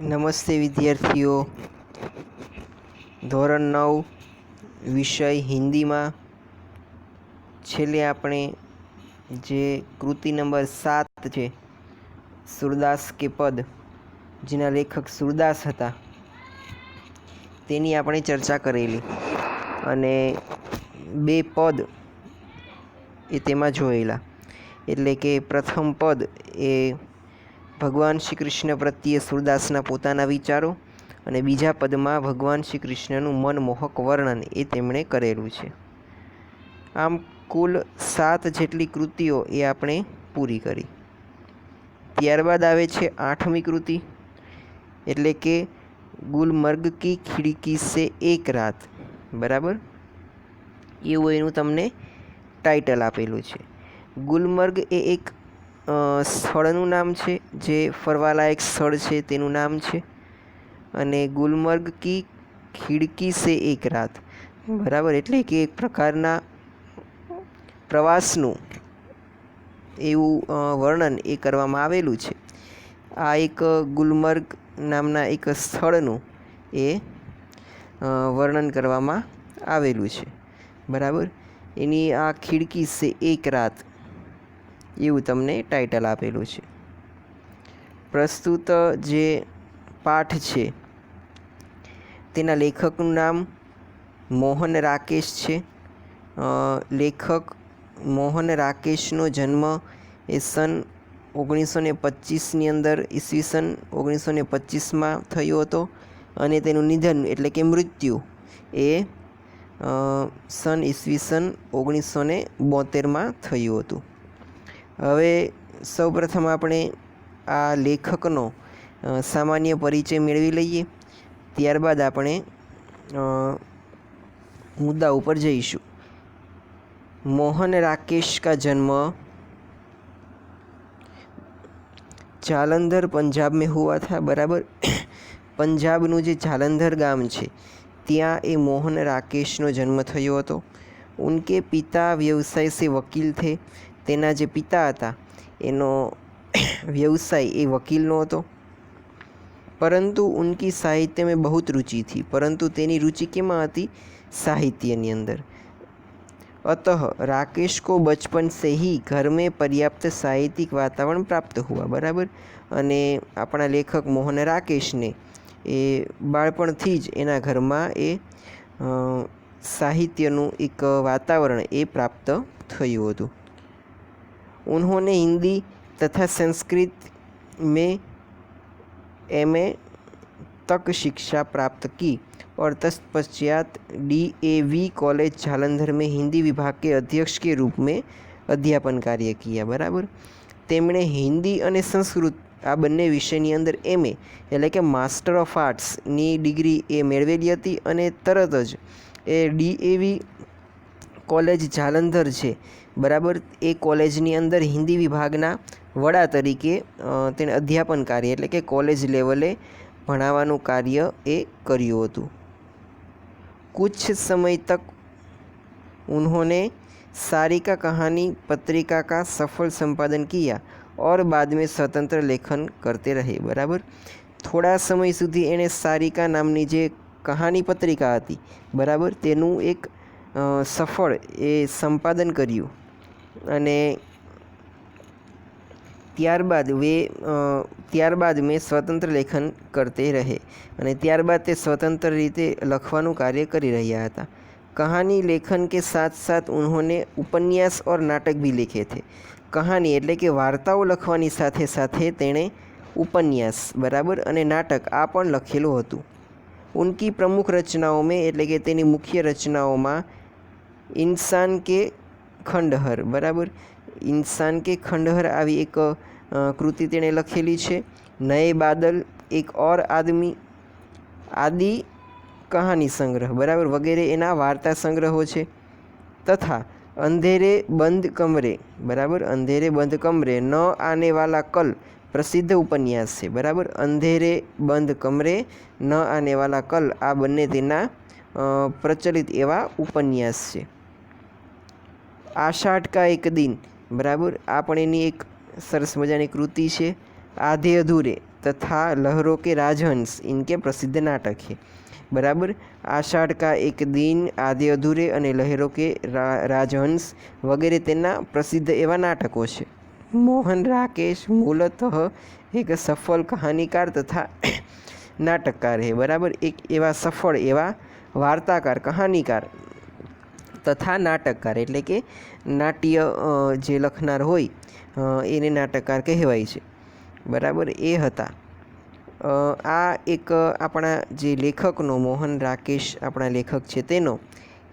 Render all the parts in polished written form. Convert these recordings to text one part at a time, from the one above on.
નમસ્તે વિદ્યાર્થીઓ, ધોરણ 9 વિષય હિન્દીમાં છેલ્લે આપણે જે કૃતિ નંબર 7 છે સૂરદાસ કે પદ, જેના લેખક સૂરદાસ હતા, તેની આપણે ચર્ચા કરેલી અને બે પદ એ તેમાં જોયેલા. એટલે કે પ્રથમ પદ એ ભગવાન શ્રી કૃષ્ણ પ્રત્યે સૂરદાસના પોતાના વિચારો અને બીજા પદમાં ભગવાન શ્રી કૃષ્ણનું મનમોહક વર્ણન એ તેમણે કરેલું છે. આમ કુલ 7 જેટલી કૃતિઓ એ આપણે પૂરી કરી. ત્યારબાદ આવે છે 8મી કૃતિ, એટલે કે ગુલમર્ગ કી ખિડકી સે એક રાત. બરાબર, એવું એનું તમને ટાઇટલ આપેલું છે. ગુલમર્ગ એ એક સ્થળનું નામ છે, જે ફરવાલાયક સ્થળ છે તેનું નામ છે. અને ગુલમર્ગ કી ખિડકી સે એક રાત, બરાબર, એટલે કે એક પ્રકારના પ્રવાસનું એવું વર્ણન એ કરવામાં આવેલું છે. આ એક ગુલમર્ગ નામના એક સ્થળનું એ વર્ણન કરવામાં આવેલું છે. બરાબર, એની આ ખિડકી સે એક રાત એવું તમને ટાઇટલ આપેલું છે. પ્રસ્તુત જે પાઠ છે તેના લેખકનું નામ મોહન રાકેશ છે. લેખક મોહન રાકેશનો જન્મ એ સન 1925ની અંદર ઈસવીસન 1925માં થયો હતો અને તેનું નિધન એટલે કે મૃત્યુ એ સન ઈસવીસન 1972માં થયું હતું. હવે સૌપ્રથમ આપણે આ લેખકનો સામાન્ય પરિચય મેળવી લઈએ, ત્યારબાદ આપણે મુદ્દા ઉપર જઈશું. મોહન રાકેશ का जन्म जालंधर पंजाब में हुआ था. बराबर, પંજાબનું જે જાલંધર ગામ છે ત્યાં એ મોહન રાકેશનો જન્મ થયો હતો. ઉનકે પિતા વ્યવસાય સે વકીલ થે. તેના જે પિતા હતા એનો વ્યવસાય એ વકીલનો હતો. પરંતુ ઉનકી સાહિત્ય में बहुत रुचि थी. પરંતુ તેની રુચિ કેમાં હતી? સાહિત્યની અંદર. अतः राकेश को बचपन से ही घर में पर्याप्त साहित्यिक वातावरण प्राप्त हुआ. बराबर, અને આપણા લેખક મોહન રાકેશને એ બાળપણથી જ એના ઘરમાં એ સાહિત્યનું એક વાતાવરણ એ પ્રાપ્ત થયું હતું. उन्होंने हिंदी तथा संस्कृत में एमए तक शिक्षा प्राप्त की और तत्पश्चात DAV कॉलेज जालंधर में हिंदी विभाग के अध्यक्ष के रूप में अध्यापन कार्य किया. बराबर, તેમણે હિન્દી અને સંસ્કૃત આ બંને વિષયની અંદર MA એટલે કે માસ્ટર ઓફ આર્ટ્સની ડિગ્રી એ મેળવેલી હતી અને તરત જ એ DAV કોલેજ જાલંધર છે, બરાબર, એ કોલેજની અંદર હિન્દી વિભાગના વડા તરીકે તેણે અધ્યાપન કાર્ય એટલે કે કોલેજ લેવલે ભણાવવાનું કાર્ય એ કર્યું હતું. कुछ समय तक उन्होंने सारिका कहानी पत्रिका का सफल संपादन किया और बाद में स्वतंत्र लेखन करते रहे. बराबर, થોડા સમય સુધી એણે સારિકા નામની જે કહાની પત્રિકા હતી, બરાબર, તેનું એક સફળ એ સંપાદન કર્યું અને ત્યારબાદ મેં સ્વતંત્ર લેખન કરતે રહે અને ત્યારબાદ તે સ્વતંત્ર રીતે લખવાનું કાર્ય કરી રહ્યા હતા. કહાની લેખન કે સાથ સાથ ઉन्होंने ઉપન્યાસ और નાટક भी लिखे थे. કહાની એટલે કે વાર્તાઓ લખવાની સાથે સાથે તેણે ઉપન્યાસ, બરાબર, અને નાટક આ પણ લખેલું હતું. ઉનકી પ્રમુખ રચનાઓ મેં એટલે કે તેની મુખ્ય રચનાઓમાં ઇન્સાન કે ખંડહર, બરાબર, ઇન્સાન કે ખંડહર આવી એક કૃતિ તેણે લખેલી છે. નયે બાદલ, એક ઓર આદમી, આદિ કહાની સંગ્રહ, બરાબર, વગેરે એના વાર્તા સંગ્રહો છે. તથા અંધેરે બંધ કમરે, બરાબર, અંધેરે બંધ કમરે, ન આને વાલા કલ પ્રસિદ્ધ ઉપન્યાસ છે. બરાબર, અંધેરે બંધ કમરે, ન આને વાલા કલ આ બંને તેના પ્રચલિત એવા ઉપન્યાસ છે. આષાઢ કા એક દિન, બરાબર, આ પણ એની એક સરસ મજાની કૃતિ છે. આધે અધૂરે तथा लहरों के राजहंस इनके प्रसिद्ध नाटक है। बराबर। आषाढ़ का एक दिन, आधे अधूरे અને લહેરો કે રાજહંસ વગેરે તેના પ્રસિદ્ધ એવા નાટકો છે। મોહન રાકેશ મૂલતઃ એક સફળ કહાનીકાર તથા નાટકકાર है। बराबर। एक एवा सफल एवा वार्ताकार, कहानीकार तथा नाटककार एटले के नाट्य जे लखनार होय एने नाटककार कहेवाय छे। बराबर। ए हता आ एक आपणा जे लेखकनो मोहन राकेश आपणा लेखक छे तेनो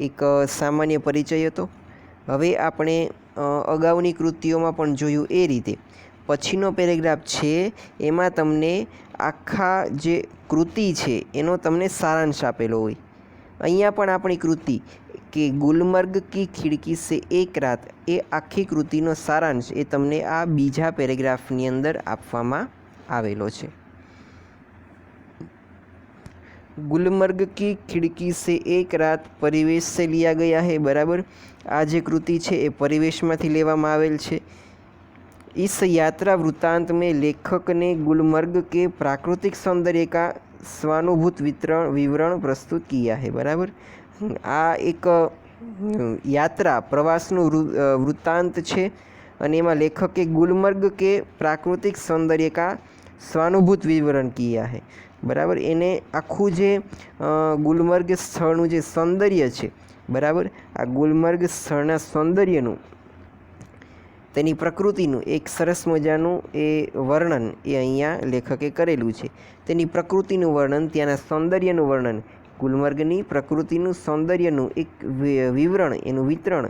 एक सामान्य परिचय हतो। हवे आपणे अगाउनी कृतिओमां पण जोयुं ए रीते पछीनो पेरेग्राफ छे एमां तमने आखा जे कृति छे एनो तमने सारांश आपेलो होय। अहींया पण आपणी कृति के गुलमर्ग की खिड़की से एक रात ए आखी कृतिनो सारांश ए तमने आ बीजा पेरेग्राफनी अंदर आपवामां आवेलो छे। गुलमर्ग की खिड़की से एक रात परिवेश से लिया गया है। बराबर। आ जे कृति छे ए परिवेशमांथी लेवामां आवेल छे। इस यात्रा वृत्तांत में लेखक ने गुलमर्ग के प्राकृतिक सौंदर्य का स्वानुभूत विवरण प्रस्तुत किया है। बराबर। आ एक यात्रा प्रवासनु वृत्तांत छे अने एमां लेखके गुलमर्ग के प्राकृतिक सौंदर्य का स्वानुभूत विवरण किया है। बराबर। एने आखू जे गुलमर्ग स्थळनुं जे सौंदर्य छे, बराबर, आ गुलमर्ग स्थळना सौंदर्यनुं तेनी प्रकृतिनुं एक सरस मजानुं ए वर्णन ए अहींया लेखके करेलुं छे। तेनी प्रकृतिनुं वर्णन, त्याना सौंदर्यनुं वर्णन, गुलमर्गनी प्रकृतिनुं सौंदर्यनुं एक विवरण, एनुं वितरण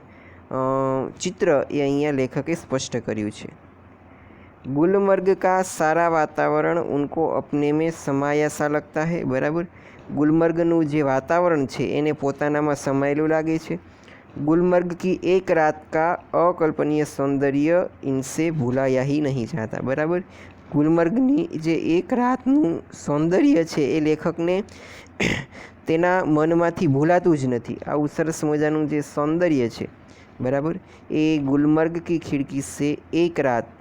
चित्र ए अहींया लेखके स्पष्ट कर्युं छे। गुलमर्ग का सारा वातावरण उनको अपने में समाया सा लगता है। बराबर। गुलमर्गनुं जे वातावरण छे एने पोतानामां समायेलुं लागे छे। गुलमर्ग की एक रात का अकल्पनीय सौंदर्य इनसे भूलाया ही नहीं जाता। बराबर। गुलमर्गनी जे एक रातनुं सौंदर्य छे ए लेखकने तेना मनमांथी भूलातुं ज नथी। आवुं सरस मजानुं जे सौंदर्य छे, बराबर, ए गुलमर्ग की खिड़की से एक रात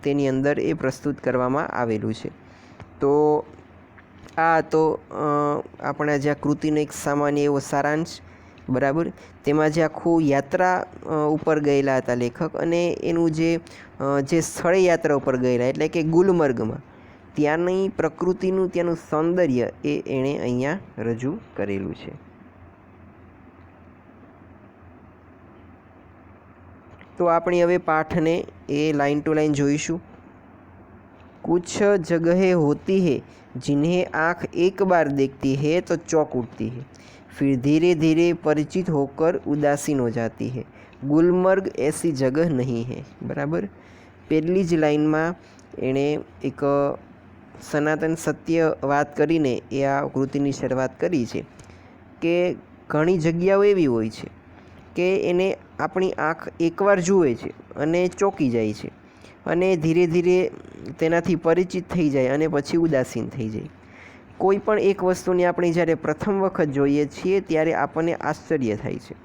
तेनी अंदर ए प्रस्तुत करवामां आवेलुं छे। तो आ तो आपणा जे कृतिनो एक सामान्य एवो सारांश। बराबर। तेमां जे आखुं यात्रा उपर गयेला हता लेखक अने एनुं जे स्थळे यात्रा उपर गयेला एटले के गुलमर्गमां त्यानी प्रकृतिनुं त्यानुं सौंदर्य ए एणे अहींया रजू करेलुं छे। तो आपणे हवे पाठने ए लाइन टू लाइन जोईशुं। कुछ जगहें होती है जिन्हें आँख एक बार देखती है तो चौंक उठती है, फिर धीरे धीरे परिचित होकर उदासीन हो जाती है। गुलमर्ग ऐसी जगह नहीं है। बराबर। पहली ज लाइन में एणे एक सनातन सत्य बात करीने ए आ कृतिनी शरूआत करी छे के घणी जग्याओ एवी होय छे के एने आपणी आँख एकवार जुए छे अने चौंकी जाय छे अने धीरे धीरे तेनाथी परिचित थई जाय अने पछी उदासीन थई जाय। कोई पण एक वस्तुने आपणे ज्यारे प्रथम वखत जोईए छीए त्यारे आपणे आश्चर्य थाय छे।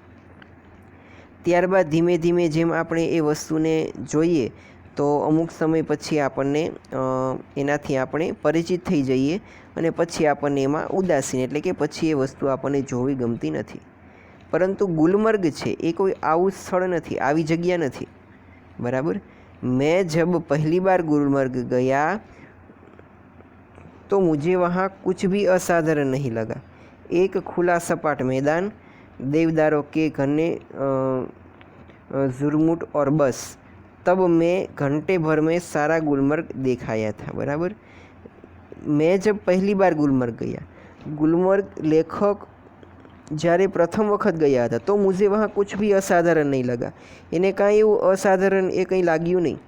त्यारबाद धीमे धीमे जेम आपणे ए वस्तुने जोईए तो अमुक समय पछी आपणे एनाथी आपणे परिचित थई जईए अने पछी आपणे एमां उदासीन एटले के पछी ए वस्तु आपणे जोवी गमती नथी। परंतु गुलमर्ग छे ए कोई आवुं स्थळ नथी, आवी जग्या नथी। बराबर। मैं जब पहली बार गुलमर्ग गया तो मुझे वहाँ कुछ भी असाधारण नहीं लगा। एक खुला सपाट मैदान, देवदारों के घने झुरमुट और बस। तब मैं घंटे भर में सारा गुलमर्ग देखाया था। बराबर। मैं जब पहली बार गुलमर्ग गया, गुलमर्ग लेखक જ્યારે પ્રથમ વખત ગયા હતા તો મુझे वहाँ कुछ भी असाधारण नहीं लगा। એને કાંઈ એવું અસાધારણ એ કંઈ લાગ્યું નહીં।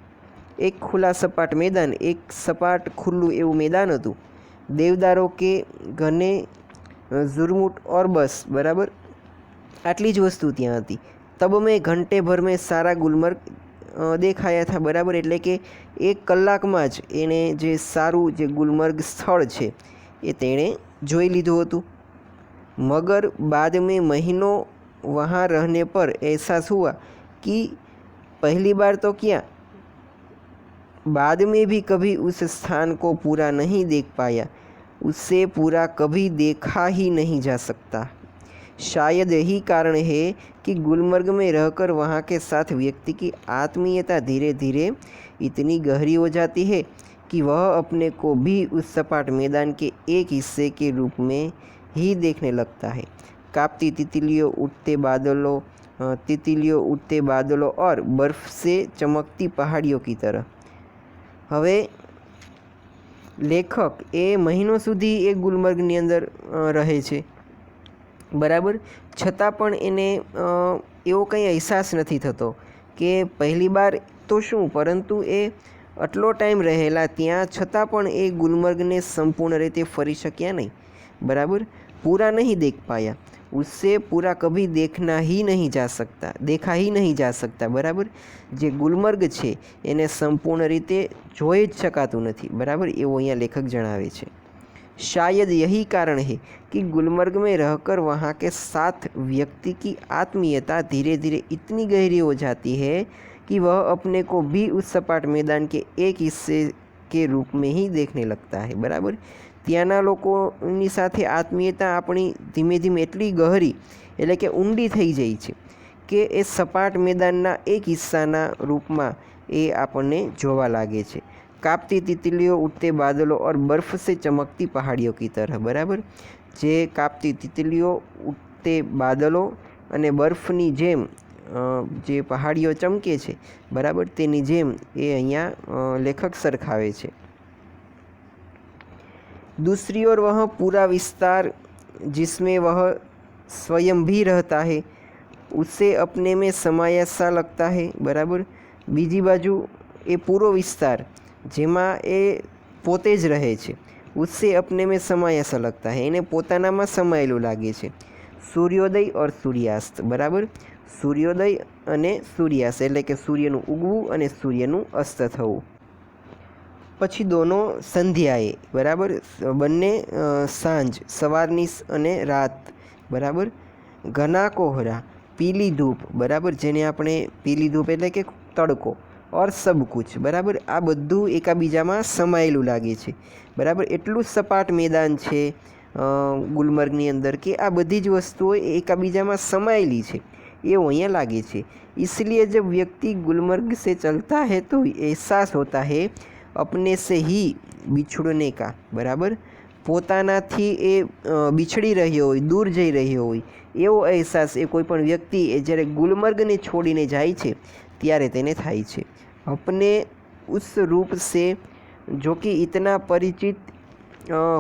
એક ખુલ્લા સપાટ મેદાન, એક સપાટ ખુલ્લું એવું મેદાન હતું। દેવદારો કે ઘને ઝુરમુટ ઓર બસ। બરાબર। આટલી જ વસ્તુ ત્યાં હતી। તબ મેં ઘંटे भर में सारा गुलमर्ग દેખાયા था। બરાબર। એટલે કે એક કલાકમાં જ એણે જે સારું જે ગુલમર્ગ સ્થળ છે એ તેણે જોઈ લીધું હતું। मगर बाद में महीनों वहाँ रहने पर एहसास हुआ कि पहली बार तो क्या बाद में भी कभी उस स्थान को पूरा नहीं देख पाया, उससे पूरा कभी देखा ही नहीं जा सकता। शायद यही कारण है कि गुलमर्ग में रहकर वहाँ के साथ व्यक्ति की आत्मीयता धीरे धीरे इतनी गहरी हो जाती है कि वह अपने को भी उस सपाट मैदान के एक हिस्से के रूप में ही देखने लगता है। कांपती तितलियों उड़ते बादलों और बर्फ़ से चमकती पहाड़ियों की तरह। હવે લેખક એ મહિનો સુધી એ ગુલમર્ગની અંદર રહે છે, બરાબર, છતાં પણ એને એવો કંઈ અહેસાસ નથી થતો કે પહેલી વાર તો શું, પરંતુ એ આટલો ટાઈમ રહેલા ત્યાં છતાં પણ એ ગુલમર્ગને સંપૂર્ણ રીતે ફરી શક્યા નહીં, બરાબર, પૂરા નહીં દેખ પાયા, उससे पूरा कभी देखा ही नहीं जा सकता, बराबर। जे गुलमर्ग है એને संपूर्ण रीते જોઈ જ શકાતું નથી, बराबर, એવો અહીંયા લેખક જણાવે છે। शायद यही कारण है कि गुलमर्ग में रहकर वहाँ के साथ व्यक्ति की आत्मीयता धीरे धीरे इतनी गहरी हो जाती है कि वह अपने को भी उस सपाट मैदान के एक हिस्से के रूप में ही देखने लगता है, बराबर। ત્યાંના લોકોની સાથે આત્મીયતા આપણી ધીમે ધીમે એટલી ગહરી એટલે કે ઊંડી થઈ જાય છે કે એ સપાટ મેદાનના એક હિસ્સાના રૂપમાં એ આપણને જોવા લાગે છે। કાપતી તિતલીઓ ઉડતે બાદલો और बर्फ़ से चमकती पहाड़ियों की तरह, बराबर। જે કાપતી તિતલીઓ ઉડતે બાદલો અને બરફની જેમ જે પહાડીઓ ચમકે છે, બરાબર, તેની જેમ એ અહીંયા લેખક સરખાવે છે। दूसरी ओर वह पूरा विस्तार जिसमें वह स्वयं भी रहता है उससे अपने में समाया सा लगता है, बराबर। बीजी बाजू ए पूरो विस्तार जेमा ए पोते ज रहे छे उससे अपने में समाया सा लगता है, एने पोतानामां समायेलुं लागे छे। सूर्योदय और सूर्यास्त, बराबर, सूर्योदय अने सूर्यास्त एटले के सूर्यनुं उगवुं अने सूर्यनुं अस्त थवुं। પછી દોનો સંધ્યાએ, બરાબર, બંને સાંજ, સવારની અને રાત, બરાબર। ઘના કોહરા, પીલી ધૂપ, બરાબર, જેને આપણે પીલી ધૂપ એટલે કે તડકો, ઓર સબ કુછ, બરાબર, આ બધું એકાબીજામાં સમાયેલું લાગે છે, બરાબર। એટલું સપાટ મેદાન છે ગુલમર્ગની અંદર કે આ બધી જ વસ્તુઓ એકાબીજામાં સમાયેલી છે એવું અહીંયા લાગે છે। इसलिए जब व्यक्ति गुलमर्ग से चलता है तो एहसास होता है अपने से ही बिछड़ने का, बराबर। પોતાનાથી એ બિછડી રહ્યો હોય, દૂર જઈ રહ્યો હોય એવો અહેસાસ એ કોઈ પણ વ્યક્તિ એ જ્યારે ગુલમર્ગને છોડીને જાય છે ત્યારે તેને થાય છે। अपने उस रूप से जो कि इतना परिचित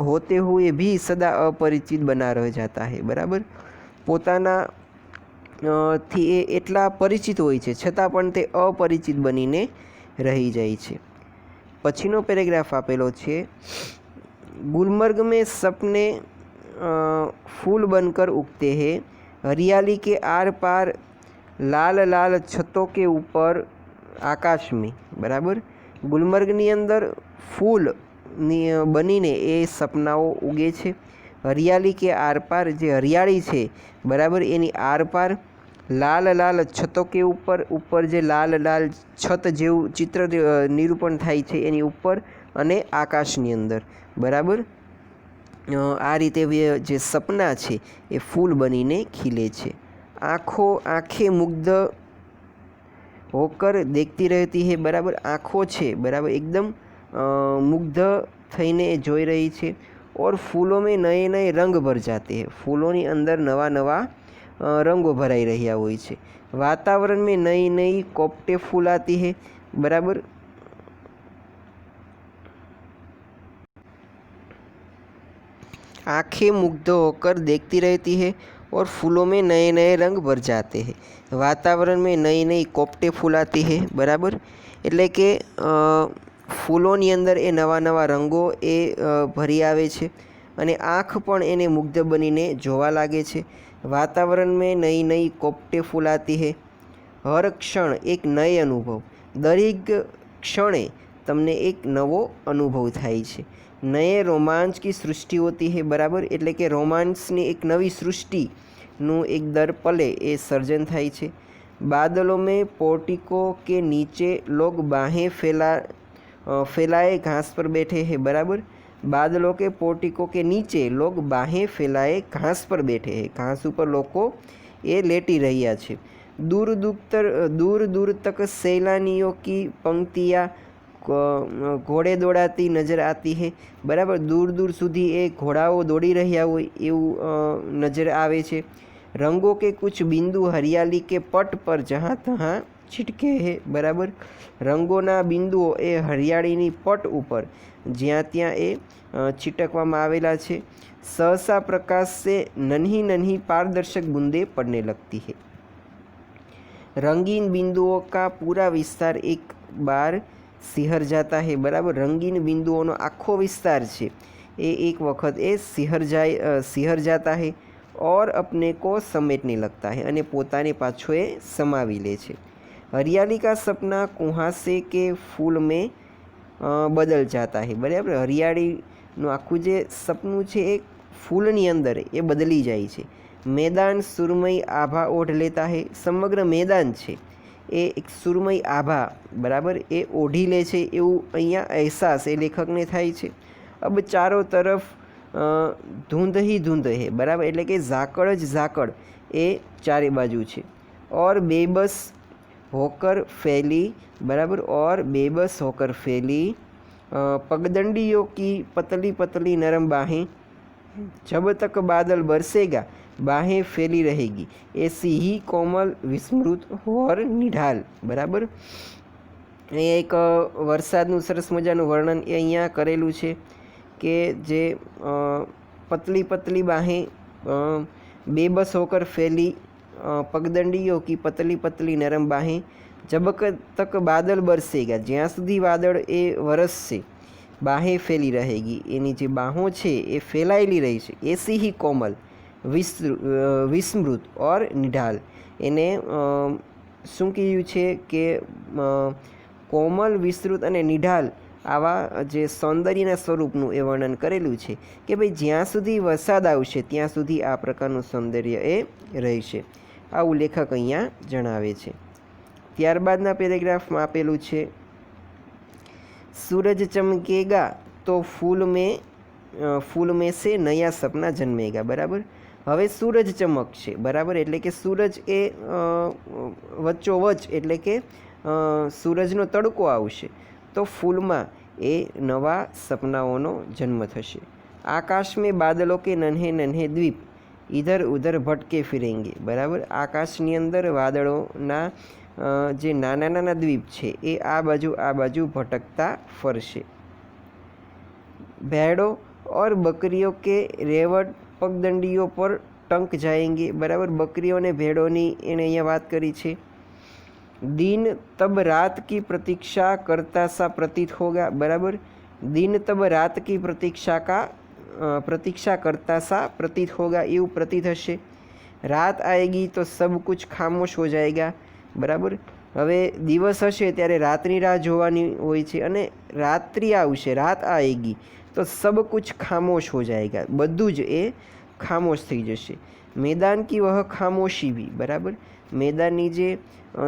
होते हुए भी सदा अपरिचित बना रह जाता है, बराबर। પોતાના થી એ એટલા પરિચિત હોય છે છતાં પણ તે અપરિચિત બનીને રહી જાય છે। पछीनो पेरेग्राफ आपेलो छे, गुलमर्ग में सपने फूल बनकर उगते हैं, हरियाली के आर पार लाल लाल छतों के ऊपर आकाश में, बराबर। गुलमर्गनी अंदर फूल बनीने ए सपनाओ उगे छे। हरियाली के आर पार जे हरियाली छे, बराबर, एनी आर पार लाल लाल छतों के ऊपर जे लाल लाल छत जेवुं चित्र निरूपण थाय छे एनी ऊपर अने आकाशनी अंदर, बराबर। आ रीते जे सपना छे ए फूल बनीने खिले छे। आँखें मुग्ध होकर देखती रहती है, बराबर। आँखों छे, बराबर, एकदम मुग्ध थईने जोई रही छे। और फूलों में नए नए रंग भर जाते हैं, फूलोनी अंदर नवा नवा रंगों भराई रह्या होय छे। वातावरण में नई नई कोपटे फूल आती है, बराबर। आँखें मुग्ध होकर देखती रहती है और फूलों में नए नए रंग भर जाते हैं। वातावरण में नई नई कोपटे फूल आती है, बराबर, एटले के फूलोनी अंदर ए नवा नवा रंगों ए भरी आवे छे अने आँख पण एने मुग्ध बनीने जोवा लागे छे। वातावरण में नई नई कोपटे फूल आती है। हर क्षण एक नए अनुभव, दरेक क्षणे तमने एक नवो अनुभव थाय छे। नए रोमांच की सृष्टि होती है, बराबर, एटले के रोमांसनी एक नवी सृष्टिનું एक दर पले ए सर्जन थाय छे। बादलों में पोर्टिको के नीचे लोग बाहें फैलाए घास पर बैठे हैं, बराबर। बादलों के पोर्टिको के नीचे लोग बाहें फैलाए घास पर बैठे हैं, घास ऊपर લોકો એ લેટી રહ્યા છે। दूर दूर तक सैलानियों की पंक्तियाँ घोड़े दौड़ाती नज़र आती है, बराबर। दूर दूर સુધી એ ઘોડાઓ દોડી રહ્યા હોય એવું નજર આવે છે। रंगों के कुछ बिंदु हरियाली के पट पर जहाँ तहाँ छिटके है, बराबर। रंगोना बिंदुओं ए हरियाळीनी पट ऊपर ज्यां त्यां ए छिटकवामां आवेला छे। सहसा प्रकाश से नन्ही नन्ही पारदर्शक बूंदें पड़ने लगती है। रंगीन बिंदुओं का पूरा विस्तार एक बार सिहर जाता है, बराबर। रंगीन बिंदुओं आखो विस्तार है ये एक वक्त ए सिहर जाता है और अपने को समेटने लगता है अने पोताने पाछो ए समावी ले छे। हरियाली का सपना कुहासे के फूल में बदल जाता है, बराबर। हरियाळीनुं आखुं जे सपनुं छे एक फूलनी अंदर ए बदली जाय छे। मैदान सुरमई आभा ओढ़ लेता है। समग्र मैदान है ए एक सुरमई आभा, बराबर, ए ओढ़ी ले छे एवं अहींया अहसास ए लेखक ने थाय छे। अब चारों तरफ धुंध ही धुंध है, बराबर, एटले के झाकड़ ज झाकड़ ए चारे बाजू है। और बेबस होकर फैली, बराबर, और बेबस होकर फैली पगडंडियों की पतली पतली नरम बाहें, जब तक बादल बरसेगा बाहें फैली रहेगी, ऐसी ही कोमल विस्मृत और निढाल, बराबर। एक वरसादનું સરસ મજાનું વર્ણન એ અહીંયા કરેલું છે કે જે पतली पतली बाहें बेबस होकर फैली पगडंडियों की पतली पतली नरम बाहें, जब तक बादल बरसेगा ज्यां सुधी वादळ ए वरसशे बाहें फैली रहेगी, एनी जे बाहों छे ए फैलायेली रही छे। ऐसी ही कोमल विस्मृत और निढाल, एने शुं कह्युं छे के कोमल विस्तृत अने निढाल आवा जे सौंदर्यना स्वरूपनुं ए वर्णन करेलुं छे कि भाई ज्यां सुधी वरसाद आवशे ત્યાં સુધી આ પ્રકારનું સૌંદર્ય એ રહેશે, આવું લેખક અહીંયા જણાવે છે। ત્યારબાદના પેરેગ્રાફમાં આપેલું છે सूरज चमकेगा तो फूल में से नया सपना जन्मेगा, बराबर। हवे सूरज चमकशे, बराबर, एटले के सूरज ए वच्चोवच एटले के सूरजनो तड़को आवशे तो फूल में ए नवा सपनाओनो जन्म थशे। आकाश में बादलों के नन्हे नन्हे द्वीप इधर उधर भटके फिरेंगे, बराबर। आकाशनी अंदर वादळोना जे नाना नाना द्वीप छे ए आ बाजू भटकता फरशे। भेड़ों और बकरियों के रेवट पगडंडियों पर टंक जाएंगे, बराबर। बकरियों ने भेड़ोनी एने अहींया वात करी छे। दिन तब रात की प्रतीक्षा करता सा प्रतीत होगा, बराबर। दिन तब रात की प्रतीक्षा करता सा प्रतीत होगा, एवं प्रतीत हशे। रात आएगी तो सब कुछ खामोश हो जाएगा, बराबर। हवे दिवस हशे त्यारे रातनी राह जोवानी होय छे अने रात्रि आवशे, रात आएगी तो सब कुछ खामोश हो जाएगा, बधुं ज ए खामोश थई जशे। मैदान की वह खामोशी भी, बराबर, मैदाननी जे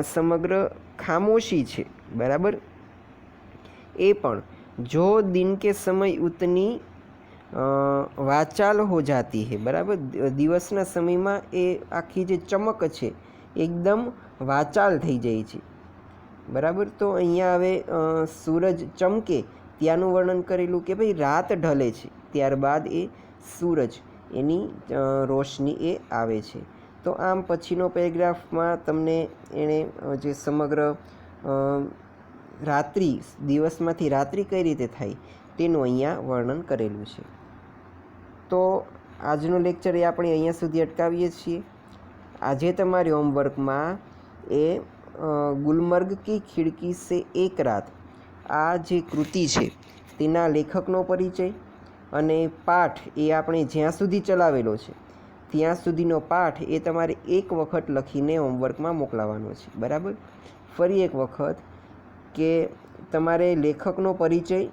समग्र खामोशी छे, बराबर, ए पण जो दिन के समय उतनी वाचाल हो जाती है, बराबर। दिवसना समय में ए आखी जे चमक छे एकदम वाचाल थई जाय छे, बराबर। तो अहींया हवे सूरज चमके त्यानुं वर्णन करेलुं कि भाई रात ढले छे त्यारबाद ए सूरज एनी रोशनी ए आवे छे। तो आम पछीनो पेरेग्राफमां तमने एणे जे समग्र रात्रि दिवसमांथी रात्रि कई रीते थाय तेनुं अहींया वर्णन करेलुं छे। तो आजनो लेक्चर ए आपणे अहींया सुधी अटकावीए छीए। आजे तमारे होमवर्क में ए गुलमर्ग की खिड़की से एक रात आ जे कृति है तेना लेखकनो परिचय अने पाठ ए आपणे ज्यां सुधी चलावेलो छे त्यां सुधीनो पाठ ए तमारे एक वखत लखीने होमवर्क में मोकलावानो छे, बराबर। फरी एक वखत के तमारे लेखकनो परिचय,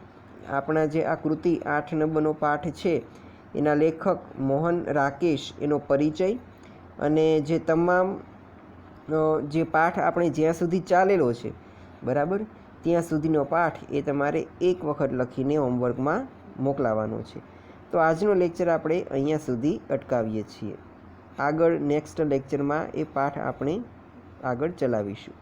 आपणा जे आ कृति 8 नंबरनो पाठ छे एना लेखक मोहन राकेश एनो परिचय अने जे तमाम जे पाठ आपणे ज्यां सुधी चालेलो छे, बराबर, ત્યાં સુધીનો પાઠ એ તમારે એક વખત લખીને હોમવર્કમાં મોકલાવવાનો છે. તો આજનો લેક્ચર આપણે અહીંયા સુધી અટકાવીએ છીએ. આગળ નેક્સ્ટ લેક્ચરમાં એ પાઠ આપણે આગળ ચલાવીશું.